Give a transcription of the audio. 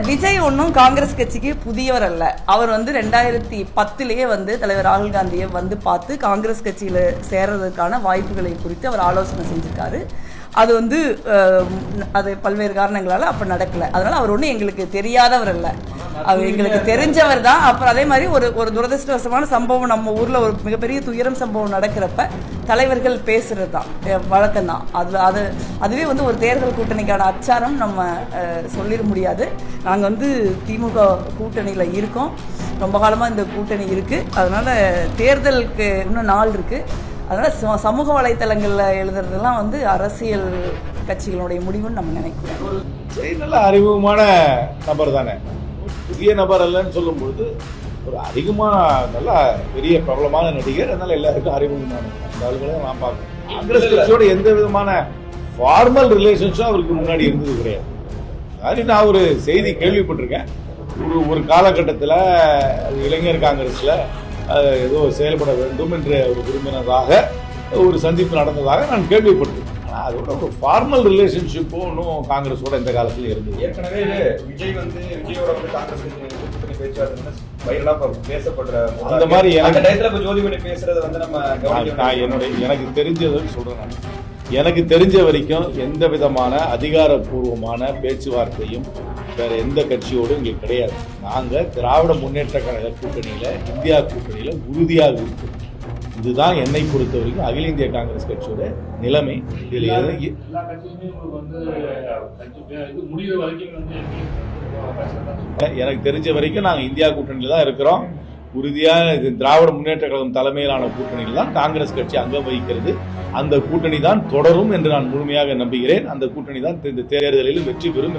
விஜய் ஒன்றும் காங்கிரஸ் கட்சிக்கு புதியவர் அல்ல. அவர் 2010 தலைவர் ராகுல் காந்தியை பார்த்து காங்கிரஸ் கட்சியில சேர்றதுக்கான வாய்ப்புகளை குறித்து அவர் ஆலோசனை செஞ்சிருக்காரு. அது அது பல்வேறு காரணங்களால அப்ப நடக்கல. அதனால அவர் ஒன்றும் எங்களுக்கு தெரியாதவர் அல்ல, அவர் எங்களுக்கு தெரிஞ்சவர் தான். அப்புறம் அதே மாதிரி ஒரு துரதிருஷ்டவசமான சம்பவம் நம்ம ஊர்ல ஒரு மிகப்பெரிய துயரம் சம்பவம் நடக்கிறப்ப தலைவர்கள் பேசுறது தான் வழக்கம் தான். அதுவே ஒரு தேர்தல் கூட்டணிக்கான அச்சாரம் நம்ம சொல்லிட முடியாது. நாங்கள் திமுக கூட்டணியில் இருக்கோம், ரொம்ப காலமாக இந்த கூட்டணி இருக்குது. அதனால் தேர்தலுக்கு இன்னும் நாள் இருக்குது. அதனால் சமூக வலைத்தளங்களில் எழுதுறதெல்லாம் அரசியல் கட்சிகளுடைய முடிவுன்னு நம்ம நினைக்கிறோம். நல்ல அறிமுகமான நபர் தானே, புதிய நபர் அல்லன்னு சொல்லும்பொழுது ஒரு அதிகமாக நல்ல பெரிய பிரபலமான நடிகர். அதனால எல்லாருக்கும் அறிமுகமான ஆளுகளை நான் பார்க்கணும். காங்கிரஸ் கட்சியோட எந்த விதமான ஃபார்மல் ரிலேஷன்ஸும் அவருக்கு முன்னாடி இருந்தது கிடையாது. அது நான் ஒரு செய்தி கேள்விப்பட்டிருக்கேன். ஒரு காலகட்டத்தில் இளைஞர் காங்கிரஸ்ல ஏதோ செயல்பட வேண்டும் என்று அவர் விரும்பினதாக ஒரு சந்திப்பு நடந்ததாக நான் கேள்விப்பட்டிருக்கேன். அதோட ஒரு ஃபார்மல் ரிலேஷன்ஷிப்பும் இன்னும் காங்கிரஸோட இந்த காலத்துல இருந்தது. ஏற்கனவே விஜய் விஜயோட காங்கிரஸ் கூட்டணி பேச்சுவார்த்தை வைரலா பேசப்படுற அந்த மாதிரி ஜோதிமணி பேசுறத நம்ம எனக்கு தெரிஞ்சதை சொல்றேன். எனக்கு தெரிஞ்ச வரைக்கும் எந்த விதமான அதிகாரப்பூர்வமான பேச்சுவார்த்தையும் வேற எந்த கட்சியோடும் இங்கே கிடையாது. நாங்க திராவிட முன்னேற்ற கழக கூட்டணியில, இந்தியா கூட்டணியில உறுதியாக இருக்கும். இதுதான் என்னை பொறுத்த வரைக்கும் அகில இந்திய காங்கிரஸ் கட்சியோட நிலைமை. எனக்கு தெரிஞ்ச வரைக்கும் நாங்கள் இந்தியா கூட்டணியில தான் இருக்கிறோம். உறுதியாக திராவிட முன்னேற்ற கழகம் தலைமையிலான கூட்டணியில் தான் காங்கிரஸ் கட்சி அங்கம் வகிக்கிறது. அந்த கூட்டணி தான் தொடரும் என்று நான் முழுமையாக நம்புகிறேன். அந்த கூட்டணி தான் இந்த தேர்தலில் வெற்றி பெறும்.